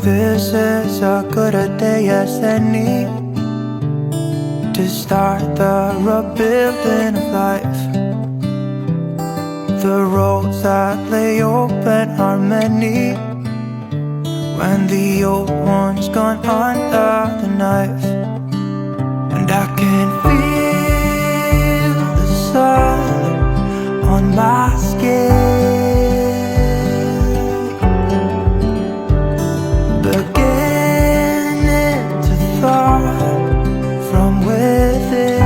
This is a good a day as any to start the rebuilding of life. The roads that lay open are many when the old one's gone under the knife. And I can feel the sun on my skin, beginning to thaw from within.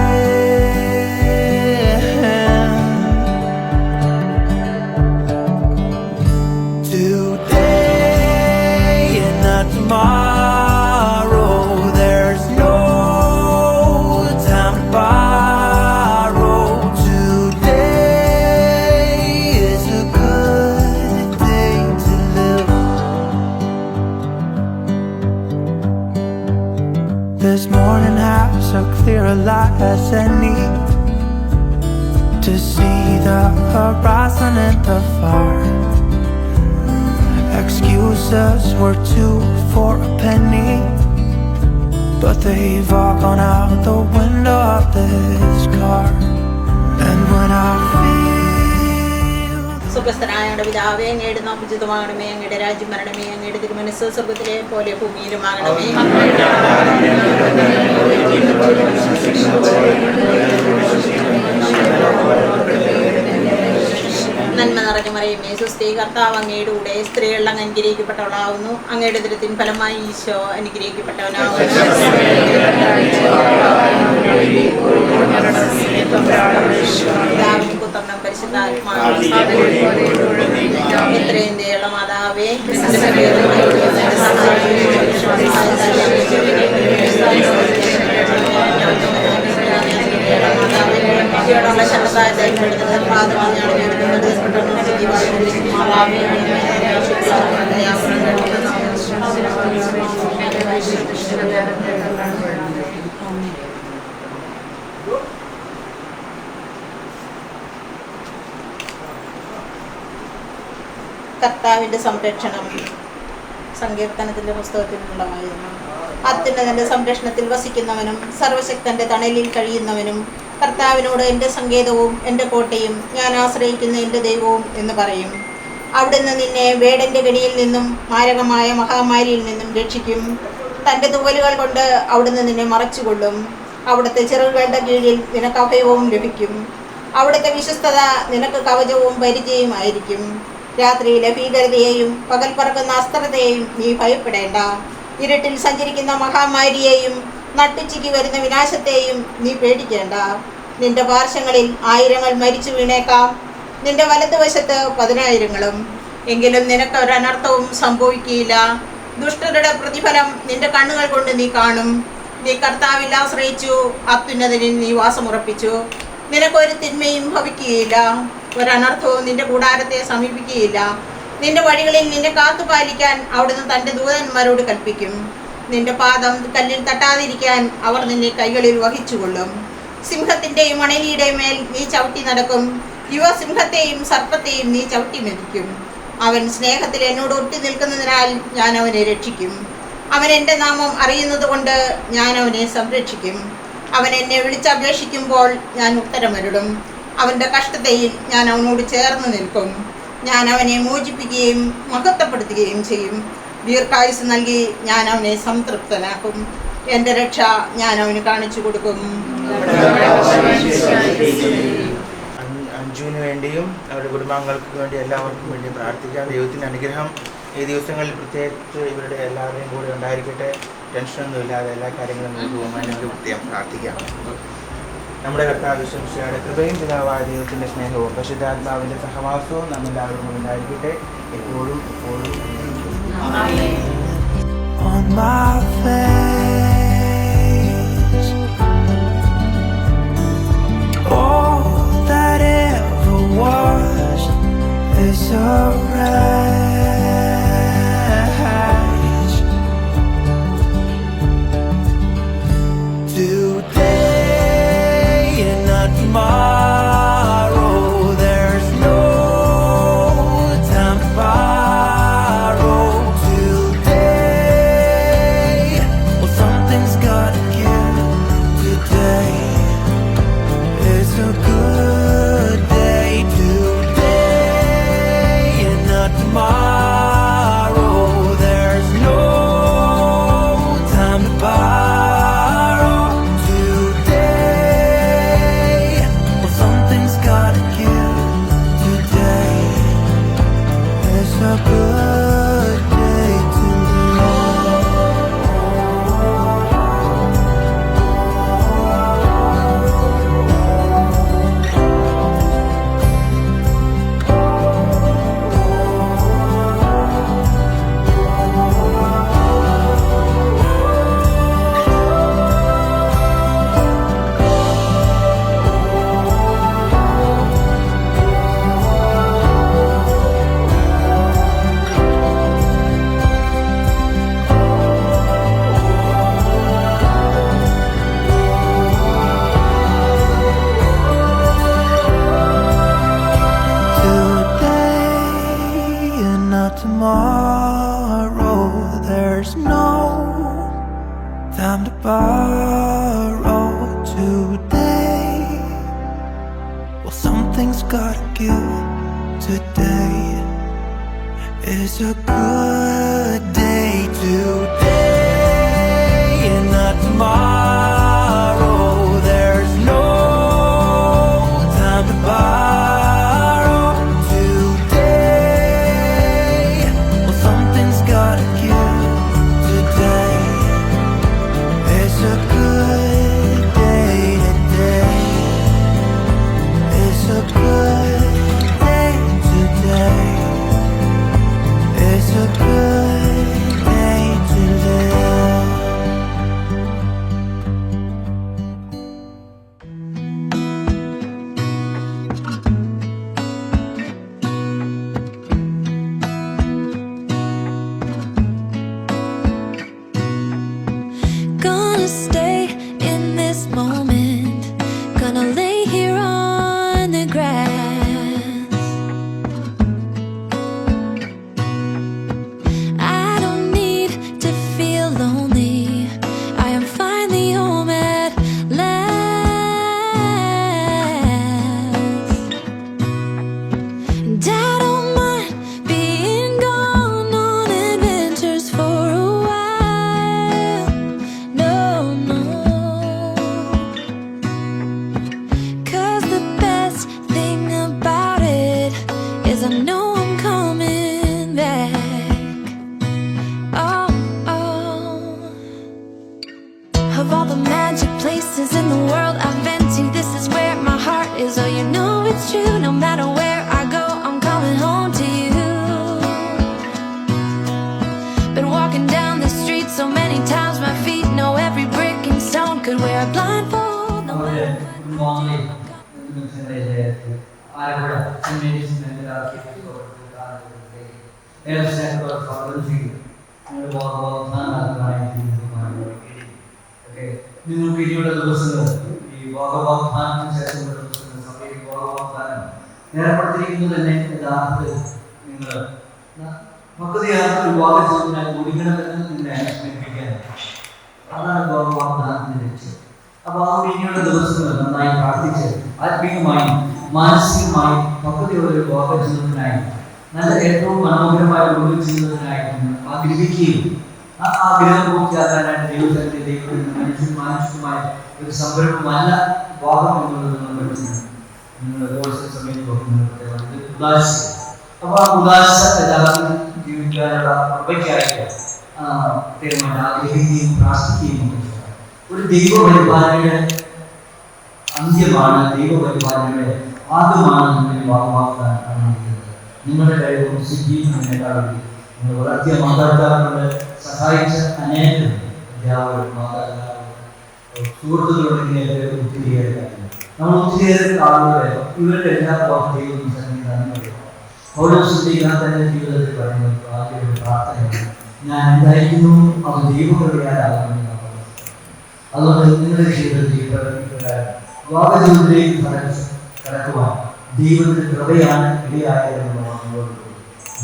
Today and not tomorrow, there's no time to borrow. Today is a good day to live. This morning has a clearer light as any to see the horizon and the far. Excuses were two for a penny, but they've all gone out the window of this car. And when I feel സുഖസ്ഥനായ പിതാവേ, അങ്ങയുടെ നാമം പൂജിതമാകണമേ, അങ്ങയുടെ രാജ്യം വരണമേ, അങ്ങയുടെ തിരുമനസ്സ് സ്വർഗ്ഗത്തിലെ പോലെ ഭൂമിയിലുമാകണമേ. നന്മ നിറഞ്ഞ മറിയമേ, സ്വസ്തി, കർത്താവ് അങ്ങയുടെ കൂടെ, സ്ത്രീകൾ അങ്ങ് അനുഗ്രഹിക്കപ്പെട്ടവളാവുന്നു, അങ്ങയുടെ ദുരിതത്തിൻ ഫലമായി ഈശോ അനുഗ്രഹിക്കപ്പെട്ടവനാവുന്നു. പിതാവിനും പുത്രനും പരിശുദ്ധാത്മാവിനും എത്രയും ദയുള്ള മാതാവേ, ുള്ള കർത്താവിന്റെ സംരക്ഷണം സങ്കീർത്തനത്തിന്റെ പുസ്തകത്തിൽ നിന്നുള്ളതായിരുന്നു. അത്യുന്നതന്റെ സംരക്ഷണത്തിൽ വസിക്കുന്നവനും സർവശക്തന്റെ തണലിൽ കഴിയുന്നവനും കർത്താവിനോട് എൻ്റെ സങ്കേതവും എൻ്റെ കോട്ടയും ഞാൻ ആശ്രയിക്കുന്ന എൻ്റെ ദൈവവും എന്ന് പറയും. അവിടുന്ന് നിന്നെ വേടൻ്റെ കെണിയിൽ നിന്നും മാരകമായ മഹാമാരിയിൽ നിന്നും രക്ഷിക്കും. തൻ്റെ തൂവലുകൾ കൊണ്ട് അവിടുന്ന് നിന്നെ മറച്ചുകൊള്ളും. അവിടുത്തെ ചിറകുകളുടെ കീഴിൽ നിനക്ക് അഭയവും ലഭിക്കും. അവിടുത്തെ വിശ്വസ്തത നിനക്ക് കവചവും പരിചയമായിരിക്കും. രാത്രിയിലെ ഭീകരതയെയും പകൽ പറക്കുന്ന അസ്ത്രതയെയും നീ ഭയപ്പെടേണ്ട. ഇരുട്ടിൽ സഞ്ചരിക്കുന്ന മഹാമാരിയെയും നട്ടുച്ചയ്ക്ക് വരുന്ന വിനാശത്തെയും നീ പേടിക്കേണ്ട. നിന്റെ പാർശ്വങ്ങളിൽ 1000 മരിച്ചു വീണേക്കാം, നിന്റെ വലതുവശത്ത് 10,000. എങ്കിലും നിനക്ക് ഒരനർത്ഥവും സംഭവിക്കുകയില്ല. ദുഷ്ടരുടെ പ്രതിഫലം നിന്റെ കണ്ണുകൾ കൊണ്ട് നീ കാണും. നീ കർത്താവിൽ ആശ്രയിച്ചു, അത്യുന്നതനിൽ നീ വാസമുറപ്പിച്ചു. നിനക്കൊരു തിന്മയും ഭവിക്കുകയില്ല, ഒരനർത്ഥവും നിന്റെ കൂടാരത്തെ സമീപിക്കുകയില്ല. നിന്റെ വഴികളിൽ നിന്നെ കാത്തുപാലിക്കാൻ അവിടുന്ന് തൻ്റെ ദൂതന്മാരോട് കൽപ്പിക്കും. നിന്റെ പാദം കല്ലിൽ തട്ടാതിരിക്കാൻ അവർ നിന്നെ കൈകളിൽ വഹിച്ചുകൊള്ളും. സിംഹത്തിൻ്റെയും അണലിയുടെയും മേൽ നീ ചവിട്ടി നടക്കും. യുവസിംഹത്തെയും സർപ്പത്തെയും നീ ചവിട്ടി മെതിക്കും. അവൻ സ്നേഹത്തിൽ എന്നോട് ഒട്ടി നിൽക്കുന്നതിനാൽ ഞാൻ അവനെ രക്ഷിക്കും. അവൻ എൻ്റെ നാമം അറിയുന്നത് കൊണ്ട് ഞാൻ അവനെ സംരക്ഷിക്കും. അവൻ എന്നെ വിളിച്ചപേക്ഷിക്കുമ്പോൾ ഞാൻ ഉത്തരമരുളും. അവൻ്റെ കഷ്ടതയിൽ ഞാൻ അവനോട് ചേർന്ന് നിൽക്കും. ഞാൻ അവനെ മോചിപ്പിക്കുകയും മഹത്വപ്പെടുത്തുകയും ചെയ്യും. ദീർഘായുസ് നൽകി ഞാൻ അവനെ സംതൃപ്തനാക്കും. എൻ്റെ രക്ഷ ഞാൻ അവന് കാണിച്ചു കൊടുക്കും. അഞ്ജുവിന് വേണ്ടിയും അവരുടെ കുടുംബാംഗങ്ങൾക്ക് വേണ്ടി എല്ലാവർക്കും വേണ്ടി പ്രാർത്ഥിക്കാം. ദൈവത്തിൻ്റെ അനുഗ്രഹം ഈ ദിവസങ്ങളിൽ പ്രത്യേകിച്ച് ഇവരുടെ എല്ലാവരുടെയും കൂടെ ഉണ്ടായിരിക്കട്ടെ. ടെൻഷനൊന്നും ഇല്ലാതെ എല്ലാ കാര്യങ്ങളും പോകുവാനായിട്ട് പ്രത്യേകം പ്രാർത്ഥിക്കാം. നമ്മുടെ കർത്താവ് യേശുമിശിഹായുടെ കൃപയും പിതാവായ ദൈവത്തിൻ്റെ സ്നേഹവും പരിശുദ്ധാത്മാവിൻ്റെ സഹവാസവും നമ്മെല്ലാവരും ഉണ്ടായിരിക്കട്ടെ, എപ്പോഴും എപ്പോഴും. On my face, all that ever was is a rage. Today and not tomorrow, there's no time to borrow. Today borrow today. Well, something's gotta give. Today is a good day. Today and not tomorrow. There's no time to borrow today. Well, something's gotta give. Today is a good day. Today is a good day. Today is a good day to live. Gonna stay in this moment. Gonna lay here on the grass. I don't need to feel lonely. I am finally home at last. And I don't mind being gone on adventures for a while. No, no. 'Cause the best thing about it is I know I'm coming back. Oh, oh. Of all the magic places in the world I've been to, this is where my heart is. Oh, you know it's true. No matter where I go, I'm coming home to you. Been walking down the street so many times, my feet know every brick and stone. Could wear a blindfold. No matter what. നിങ്ങൾക്ക് ഇനിയുള്ള ദിവസങ്ങൾ ഈ വാഗ്വാഗ്ദാനത്തിന് ശേഷമുള്ള ദിവസങ്ങൾ സഭയിൽ വാഗ്വാഗ്ദാനം ഏർപ്പെടുത്തിയിരിക്കുന്നത് തന്നെ യഥാർത്ഥത്തിൽ നിങ്ങൾ മക്കളെയാത്ത വിവാഹ ജീവിതത്തിനായി ഒടുങ്ങണമെന്ന് നിങ്ങളെ അനുസ്മരിപ്പിക്കാനാണ്. അതാണ് വാഗ്വാഗ്ദാനത്തിന്റെ ലക്ഷ്യം. അപ്പോൾ ആ ഇനിയുള്ള ദിവസങ്ങൾ നന്നായി പ്രാർത്ഥിച്ച് ആത്മീയമായും മാനസികമായും പക്വതയുള്ള ഒരു വിവാഹ ജീവിതത്തിനായി നല്ല ഏറ്റവും മനോഹരമായ ഒരു ജീവിതത്തിനായി ആഗ്രഹിക്കുകയും ആ ആഗ്രഹം പൂർത്തിയാക്കാനായിട്ട് ദൈവത്തിന്റെ മാനസികമായ ഒരു സംരംഭമല്ല വിവാഹം എന്നുള്ളത് നമ്മൾ പഠിച്ചിട്ടുണ്ട്. നിങ്ങൾ സമയത്ത് ഉദാശ. അപ്പൊ ആ ഉദാശ യഥാർത്ഥത്തിൽ ജീവിക്കാനുള്ള കൃപയ്ക്കായിട്ട് ആഗ്രഹിക്കുകയും പ്രാർത്ഥിക്കുകയും ഒരു ദൈവപരിപാലനയുടെ അന്ത്യമാണ്, ദൈവപരിപാലനയുടെ ആദ്യമാണ് നിങ്ങൾ വാഗ്വാഗ്ദാനം കാണിക്കുന്നത്. നിങ്ങളുടെ കഴിവും സിദ്ധിയും നേടാറുണ്ട്. നിങ്ങൾ വളർത്തിയ മാതാപിതാക്കളെ സഹായിച്ച അനേകം അധ്യാപകർ, മാതാപിതാക്കൾ, സുഹൃത്തുക്കളുണ്ടെങ്കിൽ ഒത്തിരിയേറെ കാര്യങ്ങൾ നമ്മൾ ഒത്തിരിയേറെ ആളുകളെ ഇവരുടെ എല്ലാ ദൈവവും സംവിധാനം ഓരോ ശ്രദ്ധിക്കാൻ തന്നെ ജീവിതത്തിൽ പറയുന്നത് ആദ്യം പ്രാർത്ഥനയാണ്. ഞാൻ എന്തായിരിക്കുന്നു അത് ദൈവകൃപയാലാകുന്നു. അതുകൊണ്ട് നിങ്ങളുടെ ജീവിതത്തിൽ വിവാഹ ജീവിതത്തിലേക്ക് കടക്കുവാൻ ദൈവത്തിന്റെ കൃപയാണ് ഇടയായതെന്ന്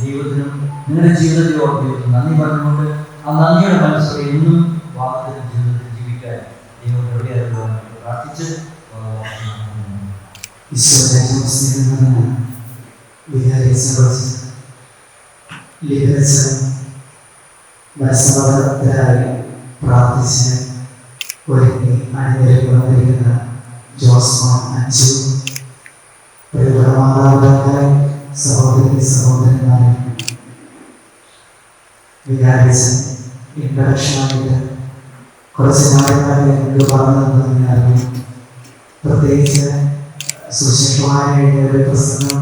ദൈവത്തിനും നിങ്ങളുടെ ജീവിതത്തിലോട് ദൈവത്തിന് നന്ദി പറഞ്ഞുകൊണ്ട് ആ നന്ദിയുടെ മനസ്സോടെ എന്നും വാഗ്ദത്ത ജീവിതത്തിൽ ജീവിക്കാൻ ദൈവം കൃപയാകുവാൻ പ്രാർത്ഥിച്ച് പ്രാർത്ഥിച്ച് ഒരുങ്ങി അണിനിരക്കി വന്നിരിക്കുന്ന ജോസ്മോൻ അഞ്ചു, പ്രിയപ്പെട്ട മാതാപിതാക്കളെ, സഹോദരി സഹോദരന്മാരെ, വികാരിച്ചൻ ഇൻട്രഡക്ഷനായിട്ട് കുറച്ച് കാര്യങ്ങളെ എനിക്ക് പറഞ്ഞു തന്നതിനാലും പ്രത്യേകിച്ച് സുശിഷ്ടമായ ഒരു പ്രസംഗം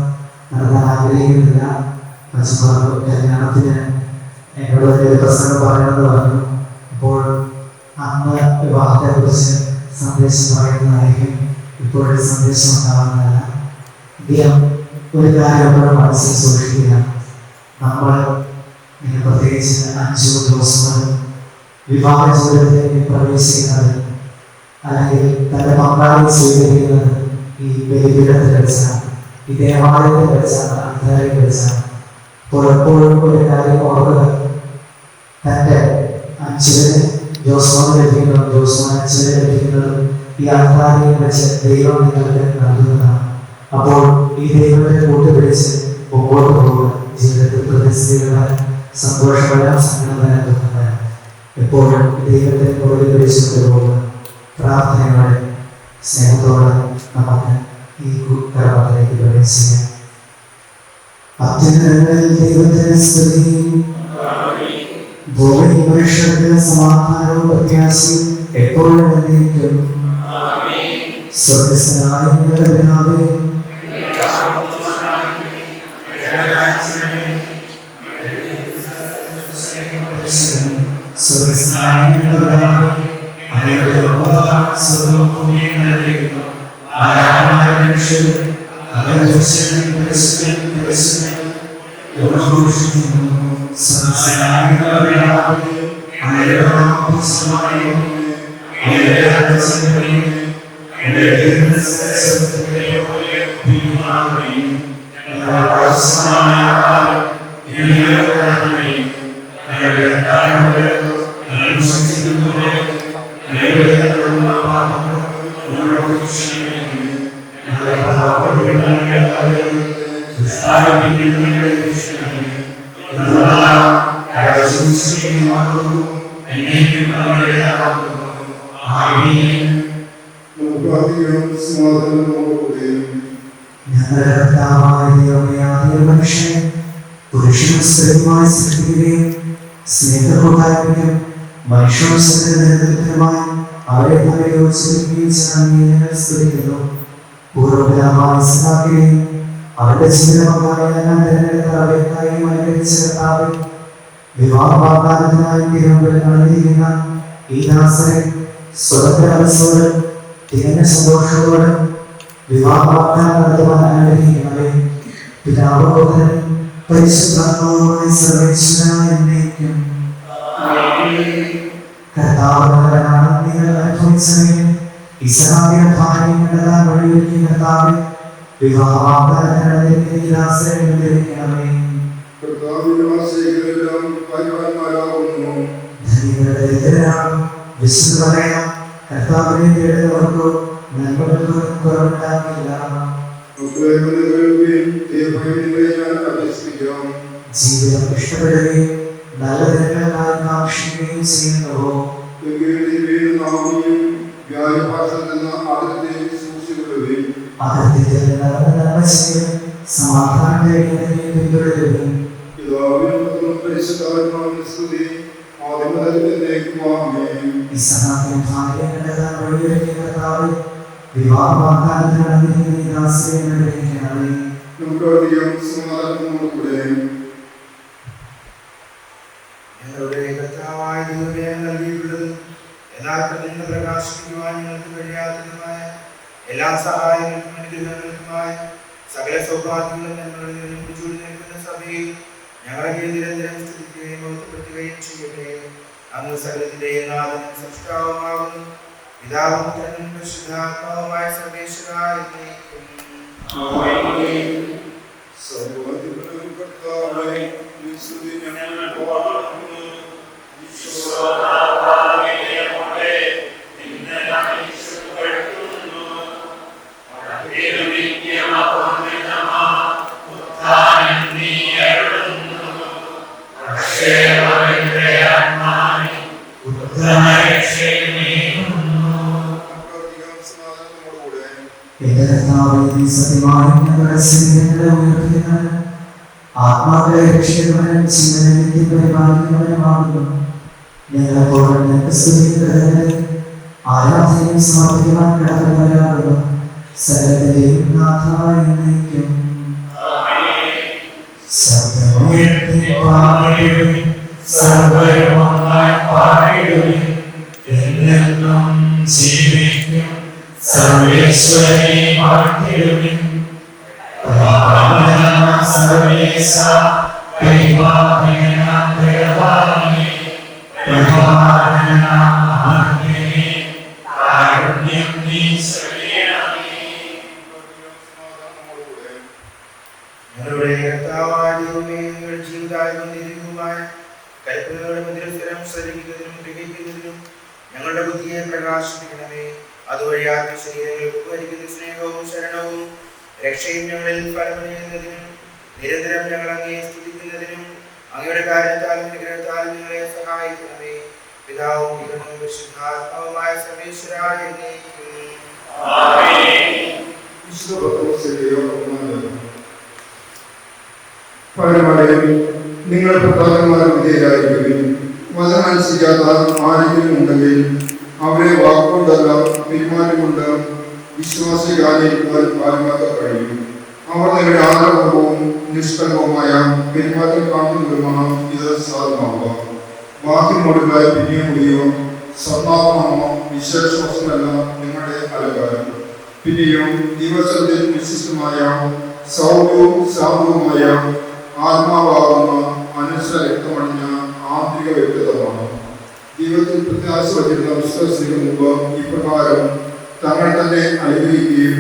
നടത്താൻ ആഗ്രഹിക്കുന്നില്ല. കല്യാണത്തിന് എന്നോട് ഒരു പ്രസംഗം പറയണമെന്ന് പറഞ്ഞു. അപ്പോൾ അന്ന് വിവാഹത്തെക്കുറിച്ച് സന്ദേശം പറയുന്നതായിരിക്കും ഇപ്പോഴത്തെ സന്ദേശം ഉണ്ടാകുന്നതല്ല. ഇദ്ദേഹം ഒരു കാര്യം എപ്പോഴും മനസ്സിൽ സൂക്ഷിക്കുക. നമ്മൾ പ്രത്യേകിച്ച് 5 ദിവസം വിവാഹ ജീവിതത്തിലേക്ക് പ്രവേശിക്കുന്നത് അല്ലെങ്കിൽ തന്റെ പങ്കാളിയെ സ്വീകരിക്കുന്നത് ഈ ബലിപീഠത്തിൽ വെച്ചാണ്, ഈ ദേവാലയത്തിൽ വെച്ചാണ്, അന്ധകാരത്തിൽ വെച്ചാണ്. അപ്പോൾ എപ്പോഴും ഒരു കാര്യം ഓർക്കുക, തൻ്റെ അച്ഛനെ ജോസ്മാനെ ലഭിക്കുന്നതും ജോസ്മാൻ അച്ഛനെ ലഭിക്കുന്നതും ഈ ആത്മാവിനെ വെച്ച് ദൈവം നിങ്ങൾക്ക് നൽകുന്നതാണ്. അപ്പോൾ ഈ ദൈവത്തെ കൂട്ടുപിടിച്ച് മുമ്പോട്ട് പോകുക. ജീവിതത്തിൽ പ്രതിസന്ധികളാൽ സന്തോഷമെല്ലാം സങ്കടമെല്ലാം തോന്നുന്നതാണ്. എപ്പോഴും ദൈവത്തെ പുറകെ പിടിച്ചുകൊണ്ട് പോകുക. പ്രാർത്ഥനയോടെ സ്നേഹത്തോടെ നമുക്ക് ഈ കർമ്മത്തിലേക്ക് പ്രവേശിക്കാം. അത്യുന്നതങ്ങളിൽ ദൈവത്തിന് സ്തുതി. ഭൂമിയിൽ മനുഷ്യർക്ക് സമാധാനവും പ്രത്യാശയും എപ്പോഴും എന്നേക്കും. സ്വർഗ്ഗസ്ഥനായ ഞങ്ങളുടെ പിതാവേ, സ്വർഗ്ഗസ്ഥനായ ഞങ്ങളുടെ പിതാവേ, അങ്ങയുടെ നാമം സ്വർഗ്ഗഭൂമിയിലും ആരാധനായ മനുഷ്യരും അങ്ങയുടെ ദർശനം പരിശുദ്ധം പുരുഷനും സ്ത്രീയുമായി സൃഷ്ടിക്കുകയും സ്നേഹകൂട്ടായ്മയും മനുഷ്യവംശത്തിന്റെ നേതൃത്വമായി അവരെ തമ്മിൽ യോജിപ്പിക്കുകയും ഞങ്ങൾ സ്തുതിക്കുന്നു. പൂർവ്വപിതാവായ ഇസ്ഹാക്കിനെയും അവരുടെ ജീവിതപങ്കാളിയായ തിരഞ്ഞെടുക്കായും അനുകരിച്ച കർത്താവേ, വിവാഹ വാഗ്ദാനത്തിനായി തിരുവനന്തപുരത്തിരിക്കുന്ന ഈ ദാസരെ സ്വതന്ത്ര മനസ്സോട് തികഞ്ഞ സന്തോഷത്തോടെ വിവാഹ വാഗ്ദാനം നടത്തുവാൻ അനുഗ്രഹിക്കണമേ. പിതാവോധൻ പരിശുദ്ധാത്മാവുമായി സർവേശ്വരനായ എന്നേക്കും. കർത്താവിനവരാണ് നിങ്ങൾ അനുഭവിച്ചവയും ഇസ്ഹാക്കിന്റെ ഭാര്യകളെല്ലാം വഴിയൊരുക്കിയ കർത്താവേ, വിവാഹ വാഗ്ദാനത്തിനായി ഈ ദാസരെ അനുഗ്രഹിക്കണമേ. വിശുദ്ധ പറയാം, കർത്താവിനെ തേടുന്നവർക്കോ നന്മകൾക്കോ കുറവുണ്ടാകില്ല. ജീവിതം ഇഷ്ടപ്പെടുകയും നല്ല ദിനങ്ങൾക്കായി കാക്ഷിക്കുകയും ചെയ്യുന്നുവോ? സമാധാനം പിന്തുടരുകയും വിവാഹ വാഗ്ദാനത്തിനായി ദാസരെ അനുഗ്രഹിക്കണമേ. ഞങ്ങളുടെ കർത്താവായ ദൈവമേ, നൽകിയിട്ടുള്ളത് യഥാർത്ഥത്തിൽ നിന്ന് പ്രകാശിക്കുവാൻ ഞങ്ങൾക്ക് കഴിയാത്തതുമായ എല്ലാ സഹായങ്ങൾക്കും അനുഗ്രഹങ്ങൾക്കുമായി സകല സൗഭാഗ്യങ്ങളും ഞങ്ങളിൽ നിർമ്മിച്ചു നിൽക്കുന്ന സഭയിൽ ഞങ്ങളെ നിരന്തരം സ്തുതിക്കുകയും ബോധപ്പെടുത്തുകയും ചെയ്യട്ടെ. അങ്ങ് സകലത്തിന്റെയും നാഥനും സൃഷ്ടാവുമാകുന്നു. പിതാവും പുത്രനും പരിശുദ്ധാത്മാവുമായ സർവേശ്വരായ ആത്മാക്കളെ രക്ഷിക്കുന്നവനും ജീവനെ പരിപാലിക്കുന്നവനുമാകുന്നു. ഞങ്ങളെപ്പോഴും ആരാധനയും സമർപ്പിക്കുവാൻ കടന്നവരാകുന്നു. സകലത്തിന്റെയും നാഥനായ എന്നേക്കും. സർവേശ്വരനെ പാട്ടിടുവിൻ. സർവേശ പരിപാലനാം ദയവാനേ, പരിപാലനാം ആജ്ഞയെ കാരുണ്യം നീ ചൊരിയണമേ. ഞങ്ങളുടെ കർത്താവായ ദൈവമേ, ഞങ്ങളുടെ ജീവിതായ കൽപ്പന കൽപ്പനകളുടെ മധുരസ്വരം ശ്രദ്ധിക്കുന്നതിനും ഗ്രഹിക്കുന്നതിനും ഞങ്ങളുടെ ബുദ്ധിയെ പ്രകാശിപ്പിക്കണമേ. അതുവഴി ആത്മശരീരങ്ങൾ ഉപകരിക്കുന്ന സ്നേഹവും ശരണവും രക്ഷയും ഞങ്ങളിൽ ഫലമണിയുന്നതിനും നിരന്തരം ഞങ്ങൾ അങ്ങയെ സ്തുതിക്കുന്നതിനും അങ്ങയുടെ കാര്യത്താലും അനുഗ്രഹത്താലും ഞങ്ങളെ സഹായിക്കണമേ. പിതാവും പുത്രനും പരിശുദ്ധാത്മാവുമായ സർവേശ്വരായ എന്നേക്കും. നിങ്ങൾ പ്രധാനന്മാർ വിധേയരായിരിക്കും. വചനമനുസരിക്കാത്ത ആരെങ്കിലും ഉണ്ടെങ്കിൽ അവരെ വാക്കുകൊണ്ടല്ല പെരുമാറ്റം കൊണ്ട് വിശ്വാസികളായിരിക്കാൻ പാലിമാക്കാൻ കഴിയും. അവർ നിങ്ങളുടെ ആദരപൂർവവും നിഷ്കളങ്കവുമായ പെരുമാറ്റം കാണിക്കുന്നതുമാണ് ഇത് സാധ്യമാവുക. വാക്കിനോടുള്ള പിന്നെയോ സന്നാപനമോ വിശേഷമല്ല നിങ്ങളുടെ അലങ്കാരം. പിന്നെയും ദിവസത്തിൽ വിശിഷ്ടമായ സൗമ്യവും സാധുവുമായ ആത്മാവാകുന്ന അനുസര രക്തമണിഞ്ഞ ആന്തരിക വ്യക്തിത്വമാണ്. ദൈവത്തിൽ പ്രത്യാശ വച്ചിരുന്ന വിശ്വാസികൾ മുമ്പ് ഇപ്രകാരം തങ്ങൾ തന്നെ അനുഗ്രഹിക്കുകയും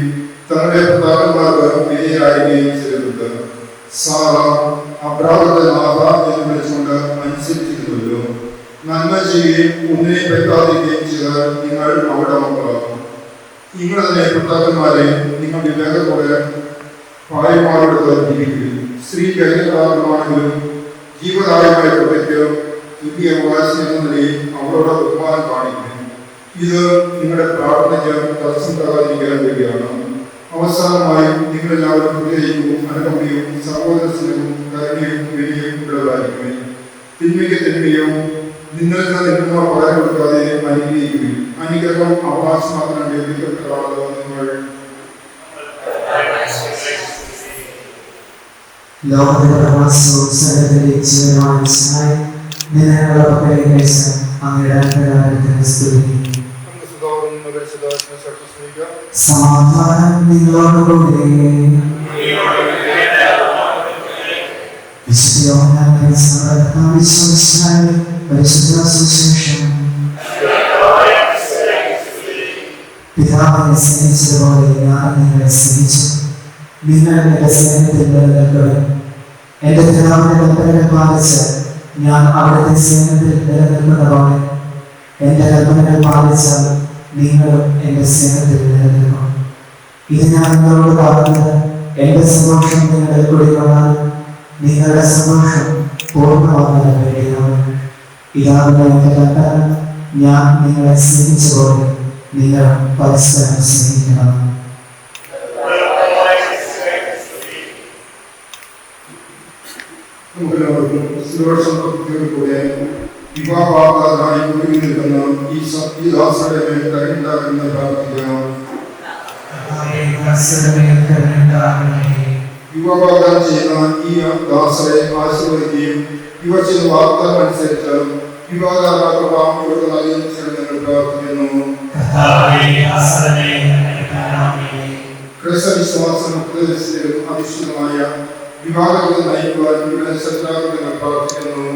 തങ്ങളുടെ ഭർത്താക്കന്മാർക്ക് വിധേയരായിരിക്കുകയും ചെയ്തിട്ടുണ്ട്. സാറ അബ്രാഹത്തെ നാഥ എന്ന് വിളിച്ചുകൊണ്ട് അനുസരിച്ചിരുന്നല്ലോ. നന്മ ചെയ്യുകയും ഒന്നിനെ പെട്ടാതിരിക്കുകയും ചെയ്താൽ നിങ്ങൾ അവിടെ മക്കളാകും. നിങ്ങൾ തന്നെ ഭർത്താക്കന്മാരെ നിങ്ങൾ വിവേകത്തോടെ ഭാര്യമാരോട് ജീവിക്കുകയും സ്ത്രീ കൈകാരമാണെങ്കിലും ജീവദായമായ കൃപയ്ക്ക് തുല്യ അവകാശം എന്ന നിലയിൽ അവരോട് ബഹുമാനം കാണിക്കുന്നു. ഇത് നിങ്ങളുടെ പ്രാർത്ഥനയ്ക്ക് തടസ്സം തരാതിരിക്കാൻ വേണ്ടിയാണ്. അവസാനമായി നിങ്ങളെല്ലാവരും ഹൃദയവും അനുകമ്പയും സഹോദര സ്നേഹവും കരുണയും വിനയവും ഉള്ളവരായിരിക്കും. തിന്മയ്ക്ക് തിന്മയും നിങ്ങൾക്ക് നിന്മ പകരം കൊടുക്കാതെ അനുഗ്രഹിക്കുകയും അനുഗ്രഹം അവകാശമാക്കാൻ ലഭിക്കപ്പെട്ടതാണല്ലോ നിങ്ങൾ. ലോകത്തിന്റെ പ്രവാസവും സകലത്തിന്റെ ജീവനുമായ മനസ്സിനായി നിങ്ങളുടെ പക്കലേക്ക് അങ്ങയുടെ സ്തുതി. സമാധാനം നിങ്ങളോടുകൂടെ. പരിശുദ്ധ സുവിശേഷം പിതാവിനെ സ്നേഹിച്ചതുപോലെ ഞാൻ നിങ്ങളെ സ്നേഹിച്ചു. നിങ്ങൾ എന്റെ സ്നേഹത്തിൽ നിലനിൽക്കുകയും എന്റെ പിതാവിന്റെ കൽപ്പനകൾ പാലിച്ച് ഞാൻ അവിടുത്തെ സ്നേഹത്തിൽ നിലനിൽക്കുന്നതാണ്. എന്റെ കൽപ്പനകൾ പാലിച്ചാൽ നിങ്ങളും എന്റെ സ്നേഹത്തിൽ നിലനിൽക്കും. ഇത് ഞാൻ നിങ്ങളോട് പറഞ്ഞത് എന്റെ സന്തോഷം നിങ്ങളുടെ കൂടെ വന്നാൽ നിങ്ങളുടെ സന്തോഷം പൂർണ്ണമാകാൻ വേണ്ടിയാണ്. ഇതാണ് എന്റെ കൽപ്പന, ഞാൻ നിങ്ങളെ സ്നേഹിച്ചതുപോലെ നിങ്ങൾ പരസ്പരം സ്നേഹിക്കണം. വിവാഹവാഗ്ദാനമായി ഒരുങ്ങി നിൽക്കുന്ന ഈ ദാസരുടെ മേൽ കരുണയുണ്ടാകണമെന്ന് പ്രാർത്ഥിക്കാം. വിവാഹവാഗ്ദാനം ചെയ്യുന്ന ഈ ദാസരെ ആശീർവദിക്കുകയും ഇവർ ചെയ്യുന്ന വാഗ്ദാനം അനുസരിച്ച് വിവാഹദാതാക്കൾ ഇവർക്ക് നൽകുകയും ചെയ്യണമെന്ന് പ്രാർത്ഥിക്കുന്നു. ക്രിസ്തീയ വിശ്വാസം അധിഷ്ഠിതമായ വിവാഹത്തെ നയിക്കുവാൻ ഇവിടെ ശ്രദ്ധാകൃതങ്ങൾ പ്രാർത്ഥിക്കുന്നു.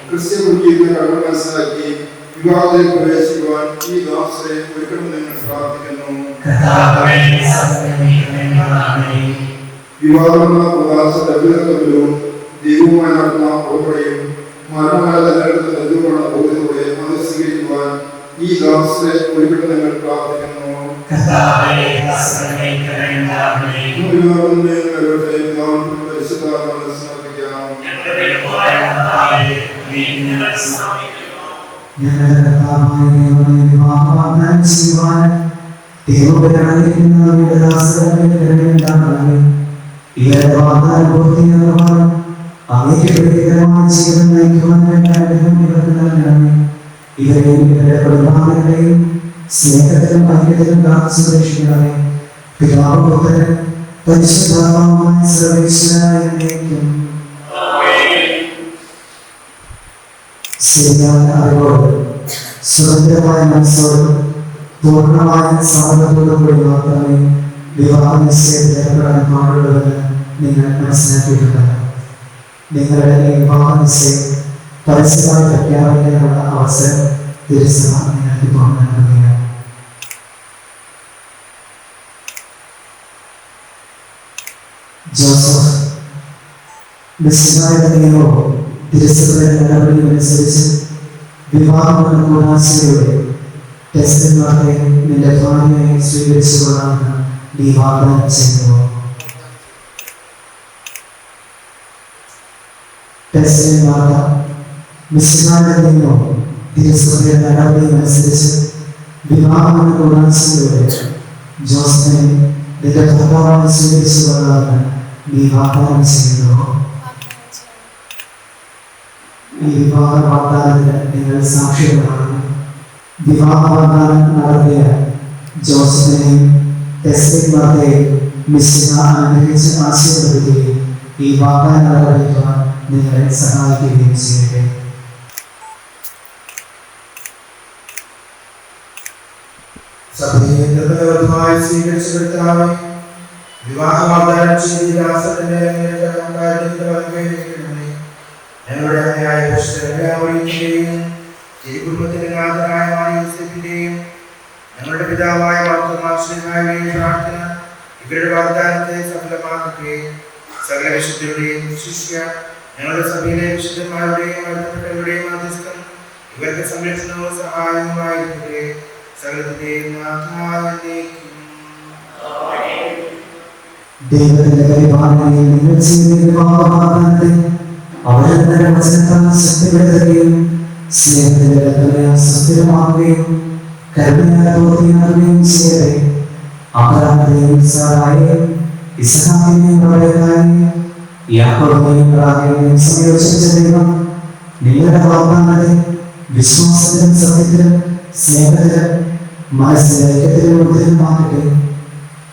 ക്രിസ്ത്യ കുടുംബത്തിന്റെ കഴിവ് മനസ്സിലാക്കി വിവാഹത്തിൽ പ്രവേശിക്കുവാൻ ഈ ദാസരെ ഒരുക്കണമെന്ന് നിങ്ങൾ പ്രാർത്ഥിക്കുന്നു. വിവാഹമെന്ന പ്രധാനവും ദൈവവുമായി നടത്തുന്ന ഉറപ്പടിയും മരണമായ നിലനിർത്തുന്ന ബന്ധുക്കളുടെ ബോധ്യത്തോടെ അത് സ്വീകരിക്കുവാൻ ഈ ദാസരെ ഒരുക്കണമെന്ന് നിങ്ങൾ പ്രാർത്ഥിക്കുന്നു. സ്നേഹത്തിലും ഐക്യത്തിലും സംരക്ഷിക്കണമേ. പിതാവ് പുത്രൻ പരിശുദ്ധാത്മാവുമായ സർവേശ്വരനായ എന്നേക്കും. ശരിയായ അറിവോടും സ്വതന്ത്രമായ മനസ്സോടും പൂർണ്ണമായ സമ്മതത്തോടും കൂടി മാത്രമേ വിവാഹ നിശ്ചയത്തിൽ ഏർപ്പെടാൻ പാടുള്ളൂവെന്ന് നിങ്ങൾ മനസ്സിലാക്കിയിട്ടുണ്ട്. നിങ്ങളുടെ ഈ വിവാഹ നിശ്ചയം പരസ്യമായി പ്രഖ്യാപിക്കാനുള്ള അവസരം തിരുസഭ നിങ്ങൾക്ക് ഇപ്പോൾ നൽകുകയാണ്. ജോസഫ് മിശ്രമോ തിരുസഭയുടെ നടപടികളനുസരിച്ച് വിവാഹമെന്ന കൂടാശയോടെ ടെസ്റ്റിന്മാരെ നിന്റെ ഭാര്യയായി സ്വീകരിച്ചുകൊള്ളാമെന്ന് നീ വാഗ്ദാനം ചെയ്യുന്നു. ടെസ്റ്റിന്മാർ മിശ്രമയിൽ നിന്നോ തിരുസഭയുടെ നടപടികളനുസരിച്ച് വിവാഹമെന്ന കൂടാശയോടെ ജോസിനെ നിന്റെ ഭർത്താവായി സ്വീകരിച്ചുകൊള്ളാമെന്ന് നീ വാഗ്ദാനം ചെയ്യുന്നു. ഈ വിവാഹ വാഗ്ദാനത്തിന് നിങ്ങൾ സാക്ഷികളാണ്. വിവാഹ വാഗ്ദാനം നടത്തിയ ജോസഫിനെയും ടെസ്റ്റിന്മാരെയും മിശ്ര അനുഗ്രഹിച്ച് ആശീർവദിക്കുകയും ഈ വാഗ്ദാനം നിറവേറ്റുവാൻ നിങ്ങളെ സഹായിക്കുകയും ചെയ്യട്ടെ. സഭയെ നിർമ്മലമായി സ്വീകരിച്ചു കർത്താവേ, വിവാഹ വാഗ്ദാനം ചെയ്ത ദാസന്റെ ഞങ്ങളുടെ അമ്മയായ പരിശുദ്ധമറിയത്തിന്റെയും തിരുകുടുംബത്തിന്റെ നാഥനായ മാർ യോസേഫിന്റെയും ഞങ്ങളുടെ പിതാവായ മാർത്തോമാശ്ലീഹായുടെയും പ്രാർത്ഥന ഇവരുടെ വാഗ്ദാനത്തെ സഫലമാക്കട്ടെ. സകല വിശുദ്ധരുടെയും ശിഷ്യ ഞങ്ങളുടെ സഭയിലെ വിശുദ്ധന്മാരുടെയും മരണപ്പെട്ടവരുടെയും മധ്യസ്ഥം ഇവർക്ക് സംരക്ഷണവും സഹായവുമായിരിക്കട്ടെ. സകലത്തിന്റെയും നാഥനായ എന്നേക്കും. ദൈവത്തിന്റെ പരിപാലനയിൽ നിങ്ങൾ ചെയ്ത വിവാഹവാഗ്ദാനത്തെ അവരുടെ വചനത്താൽ ശക്തിപ്പെടുത്തുകയും സ്നേഹത്തിന്റെ കൽപ്പനയാൽ സുസ്ഥിരമാക്കുകയും കരുണയാൽ പൂർത്തിയാക്കുകയും ചെയ്യട്ടെ. അബ്രഹാമിനെയും സാറായെയും ഇസ്ഹാക്കിനെയും റബേക്കായെയും യാക്കോബിനെയും റാഹേലിനെയും സംയോജിപ്പിച്ച ദൈവം നിങ്ങളുടെ വാഗ്ദാനത്തെ വിശ്വാസത്തിലും സത്യത്തിലും സ്നേഹത്തിലും മനസ്സിലെ ഐക്യത്തിലും ഉദ്ധരമാക്കട്ടെ.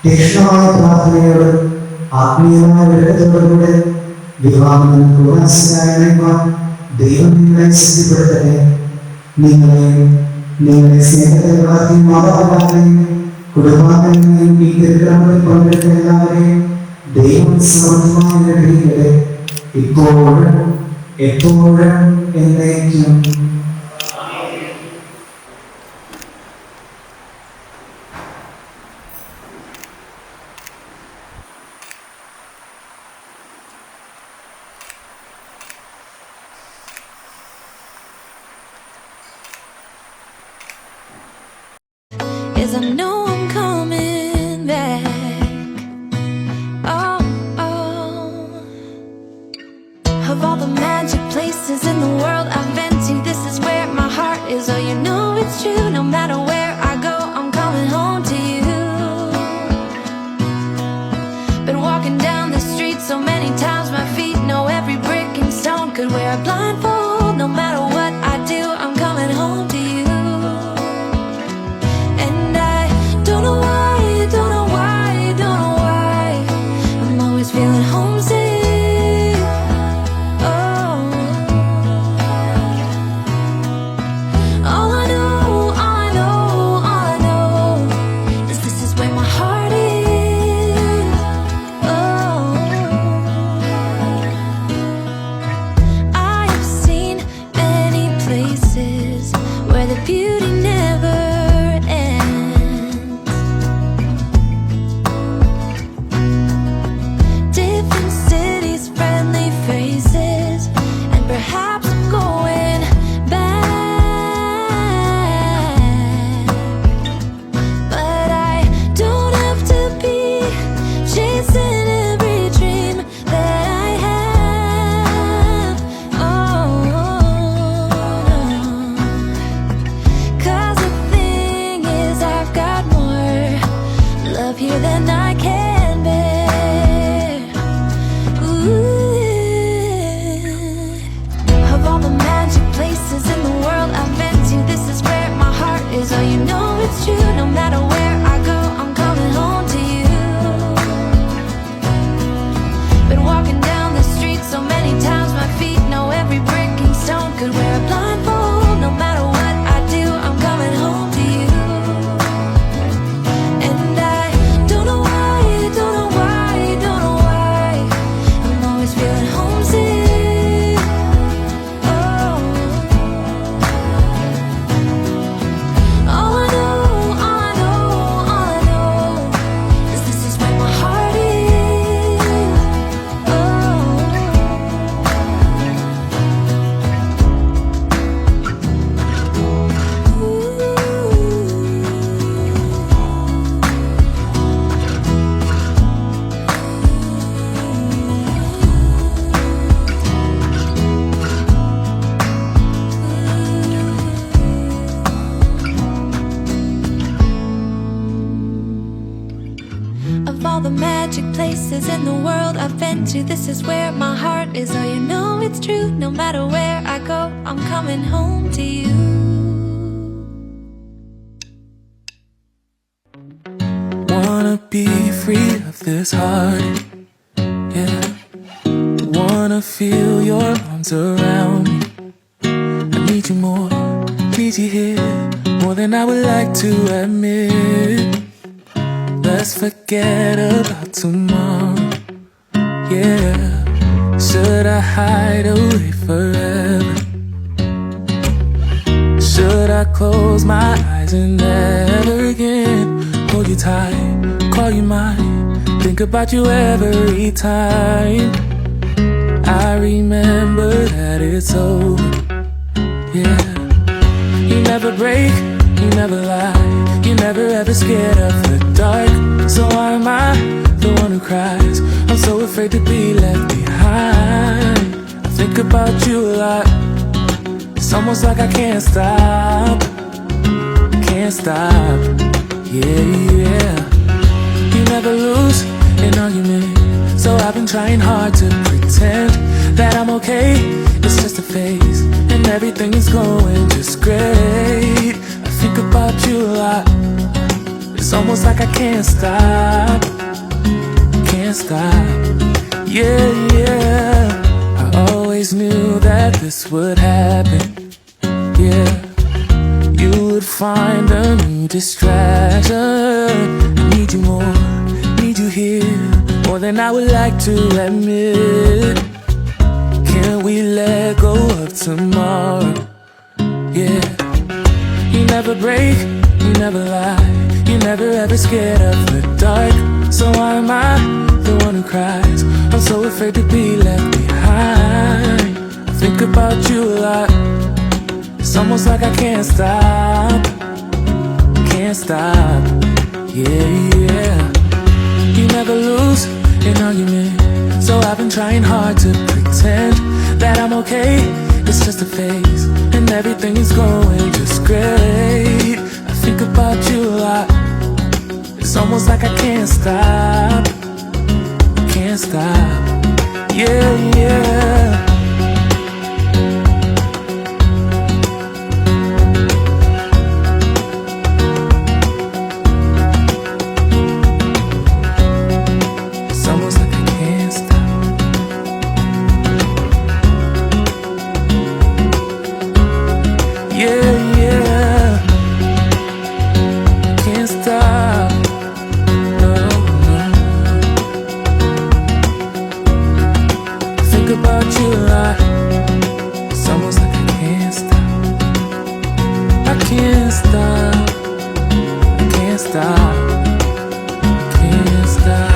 തീക്ഷ്ണമായ പ്രാർത്ഥനയോട് ആത്മീയമായ ഒരുക്കത്തോടുകൂടെ വിവാഹം കൂടാശയായിരിക്കാൻ ദൈവം നിങ്ങളെ ശക്തിപ്പെടുത്തട്ടെ. നിങ്ങളെ സ്നേഹത്തെ വളർത്തി മാതാപിതാക്കളെയും കുടുംബാംഗങ്ങളെയും ഈ തിരുക്രമത്തിൽ പങ്കെടുത്ത എല്ലാവരെയും ദൈവം സമൃദ്ധമായി അനുഗ്രഹിക്കട്ടെ. ഇപ്പോഴും എപ്പോഴും എന്നേക്കും. Is I know I'm coming back. Oh, oh. Of all the magic places in the world I've been to, this is where my heart is. Oh, you know it's true. No matter where I go, I'm coming home to you. Been walking down the street so many times, my feet know every brick and stone. Could wear a blindfold. No matter what I do, I'm coming home to you. All I know magic places in the world I've been to. This is where my heart is. Oh, you know it's true. No matter where I go, I'm coming home to you. Wanna be free of this heart, yeah. Wanna feel your arms around me. I need you more, need you here, more than I would like to admit. Let's forget about tomorrow, yeah. Should I hide away forever? Should I close my eyes and never again hold you tight, call you mine, think about you every time? I remember that it's over, yeah. You never break, you never lie, you never ever scared of the dark. So why am I the one who cries? I'm so afraid to be left behind. I think about you a lot. It's almost like I can't stop, can't stop, yeah, yeah. You never lose an argument, so I've been trying hard to pretend that I'm okay. It's just a phase, and everything is going just great. I think about you a lot. It's almost like I can't stop, can't stop, yeah, yeah. I always knew that this would happen, yeah. You would find a new distraction. I need you more, need you here, more than I would like to admit. Can we let go of tomorrow, yeah. You never break, you never lie, you never ever scared of the dark. So why am I the one who cries? I'm so afraid to be left behind. I think about you a lot. It's almost like I can't stop, can't stop, yeah, yeah. You never lose an argument, so I've been trying hard to pretend that I'm okay. It's just a phase, and everything is going just great. I think about you a lot. It's almost like I can't stop, can't stop, yeah, yeah. It's almost like I can't stop. Yeah, yeah. Can't stop. No, no. Think about you a lot. It's almost like I can't stop. I can't stop. I can't stop. Can't stop.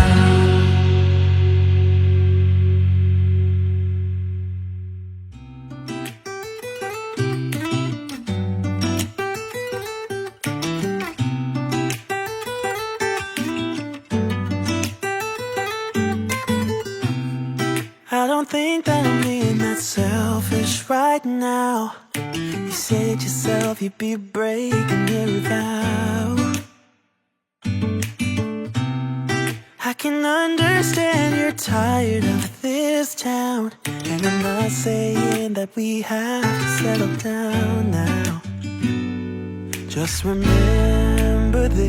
I don't think that I'm being that selfish right now. You said yourself you'd be breaking your vow. I can understand you're tired of this town, and I'm not saying that we have to settle down now. Just remember this: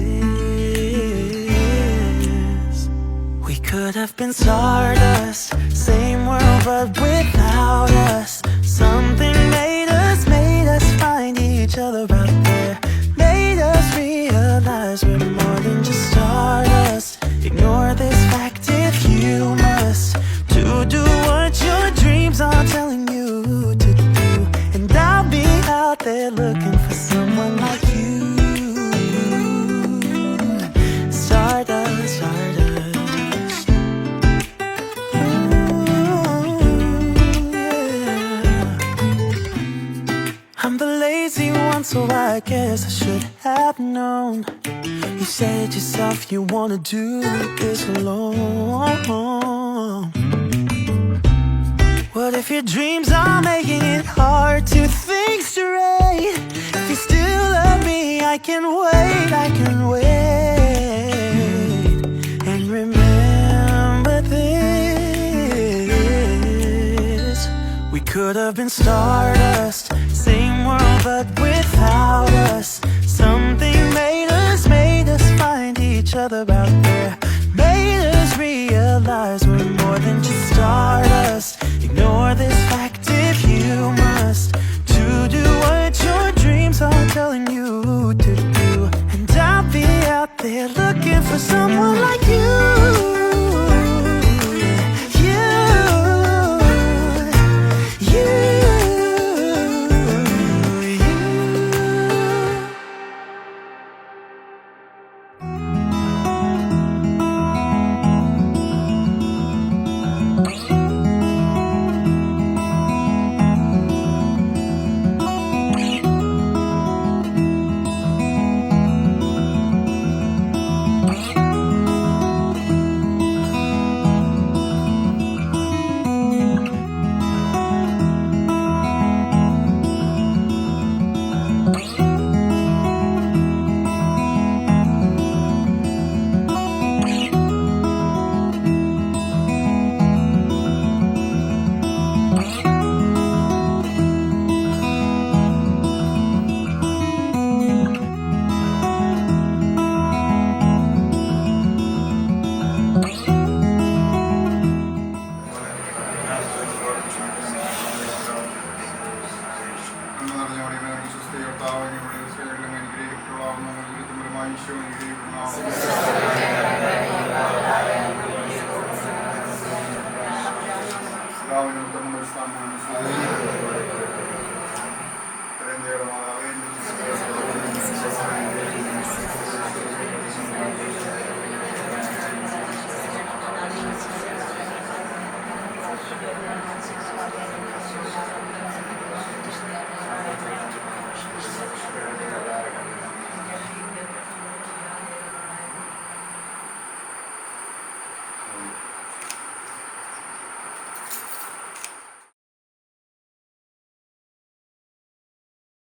we could have been stardust, same world but without us. Something made us find each other out there, made us realize we're more than just stardust. Ignore this fact if you must, to do what your dreams are telling you to do. And I'll be out there looking for someone like you. Stardust, stardust. I'm the lazy one, so I guess I should have known. You said yourself you wanna do this alone. What if your dreams are making it hard to think straight? If you still love me, I can wait, I can wait. And remember could have been stardust, same world but without us. Something made us find each other out there. Made us realize we're more than just stardust. Ignore this fact if you must, to do what your dreams are telling you to do. And I'll be out there looking for someone like you. അനുഗ്രഹിക്കപ്പെടാവുന്ന